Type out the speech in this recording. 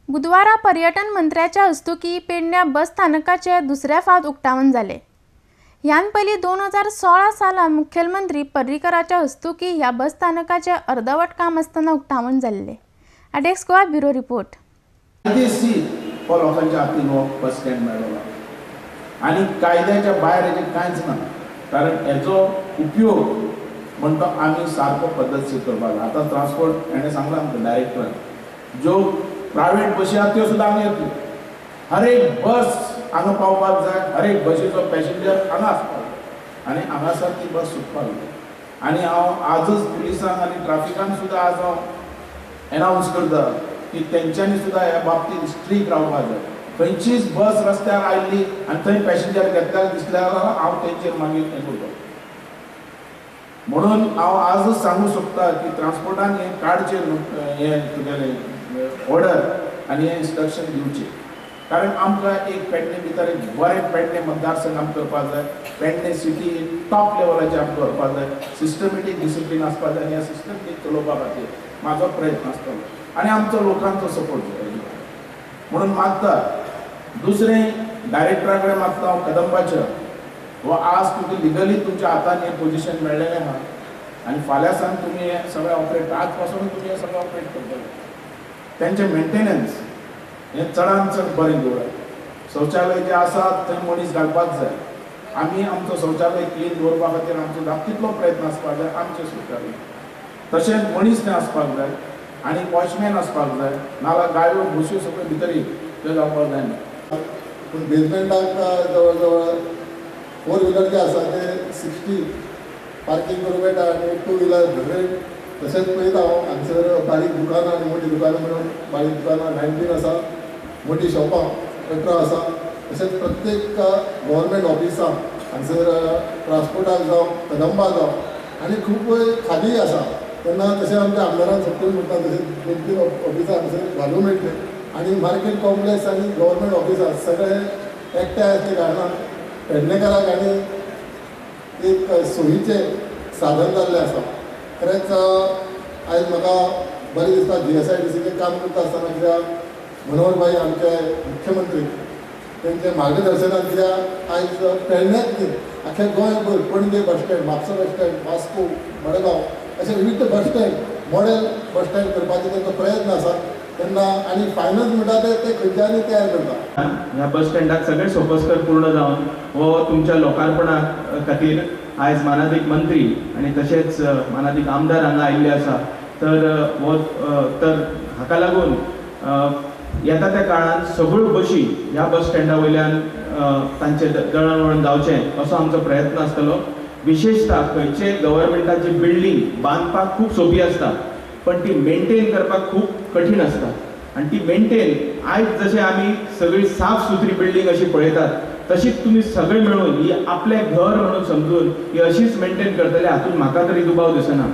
बुधवारा पर्यटन मंत्र्याच्या हस्तुकी पेडण्या बस स्थानकाचे दुसऱ्या फावट उक्तावण झाले। ह्यान पयलीं 2016 साला मुखेलमंत्री पर्रीकराच्या हस्तुकी ह्या बस स्थानकाचे अर्धवट काम आसतना उक्तावण जाल्ले। आडेक्स गोवा ब्युरो रिपोर्ट। लोकांच्या हातीन हो बस स्टँड मेळ्ळो आणि कायद्याच्या भायर हेजे कांयच ना, कारण हेजो उपयोग म्हणतो आमी सारको पद्धतशीर करपाक जाय। आतां ट्रान्सपोर्ट हेणें सांगलां आमकां डायरेक्टरान, ज्यो प्रायवेट बसी आहा त्यो सुद्दां आमी येतल्यो। हर एक बस हांगा पावपाक जाय, हर एक बसीचो पॅसेंजर हांगा आसपाक जाय आनी हांगासर ती बस सुटपाक जाय। आनी हांव आजच पुलिसांक आनी ट्राफिकान सुद्दां आज हांव एनावन्स करता की तेंच्यांनी सुद्दां ह्या बाबतींत स्ट्रीक रावपाक जाय। खंयचीच बस रस्त्यार आयिल्ली आनी थंय पॅसेंजर घेतल्यार दिसल्यार हांव तेंचेर मागीर हें करता। म्हणून हांव आजच सांगूंक सोदता की ट्रान्सपोर्टान हें काडचें, हें तुगेलें ऑर्डर आनी हें इंस्ट्रक्शन दिवचें, कारण आमकां एक पेडणे भितर एक बरें पेडणे मतदारसंघ आमकां करपाक जाय। पेडणे सिटी टॉप लेवलाचेर आमकां व्हरपाक जाय, सिस्टमॅटीक डिसिप्लीन आसपाक जाय आनी ह्या सिस्टमॅटीक चलोवपा खातीर म्हाजो प्रयत्न आसतलो आनी आमचो लोकांचो सपोर्ट जाय। म्हणून मागता दुसरें डायरेक्टरा कडेन मागता हांव कदंबाच्या, हो आज तुका लिगली तुमच्या हातान हें पोजिशन मेळ्ळेलें आहा आनी फाल्यां सावन तुमी हें सगळें ऑपरेट, आज पासून तुमी हें सगळें ऑपरेट करतले। तेंचें मेंटेनन्स हें चडांत चड बरें दवरात। शौचालय जे आसात थंय मनीस घालपाक जाय। आमी आमचो शौचालय क्लीन दवरपा खातीर आमचो तितलो प्रयत्न आसपाक जाय। आमचें शौचालय तशेंच मनीस थंय आसपाक जाय आनी वॉचमॅन आसपाक जाय, नाल्यार गायो म्हशी सगळ्यो भितर थंय जावपाक जायना। पूण बेजमेंटाक जवळ जवळ 4 व्हिलर जे आसा ते 60 पार्किंग करूंक मेळटा आनी 2 व्हिलर 100। तशेंच पळयता हांव हांगसर बारीक दुकानां आनी मोठी दुकानां मेळून बारीक दुकानां 19 आसा, मोठी शॉपां 18 आसा। तशेंच प्रत्येक गव्हर्मेंट ऑफिसां हांगसर ट्रान्सपोर्टाक जावं कदंबा जावं आनी खूब खाली आसा। तेन्ना तशें आमच्या आमदारान सपोर्ट करता तशें 2-3 ऑफिसां हांगसर घालूं मेळटले आनी मार्केट कॉम्प्लेक्स आनी गव्हर्मेंट ऑफिसां सगळे एकठांय आसले कारणान पेडणेकाराक आनी एक सोयीचें साधन जाल्लें आसा। खरेंच आयज म्हाका बरें दिसता GSIDCचें काम करता आसतना, कित्याक मनोहर भाई आमचे मुख्यमंत्री तेंचे मार्गदर्शनान, कित्याक आयज पेडण्याच न्ही आख्या गोंयभर पणजे bus stand, Mapusa bus stand, Vasco, Madgaon अशे विविध bus stand model bus stand करपाचे तेंचो प्रयत्न आसा। तेन्ना आनी फायनल म्हणटा ते खंयच्यानी तयार करता। ह्या बस स्टँडाक सगळे सोपस्कर पूर्ण जावन हो तुमच्या लोकार्पणा खातीर आयज मानाधीक मंत्री आनी तशेंच मानाधीक आमदार हांगा आयिल्ले आसा। तर हाका लागून येता त्या काळान सगळ्यो बशी ह्या बस स्टँडा वयल्यान तांचें दळणवळण जावचें असो आमचो प्रयत्न आसतलो। विशेषतः खंयचे गव्हर्मेंटाची बिल्डींग बांदपाक खूब सोपी आसता, पण ती मेंटेन करपाक खूब कठीण आसता आनी ती मेंटेन आयज जशें आमी सगळी साफ सुथरी बिल्डींग अशी पळयतात तशीच तुमी सगळे मेळून ही आपलें घर म्हणून समजून ही अशीच मेंटेन करतले हातून म्हाका तरी दुबाव दिसना।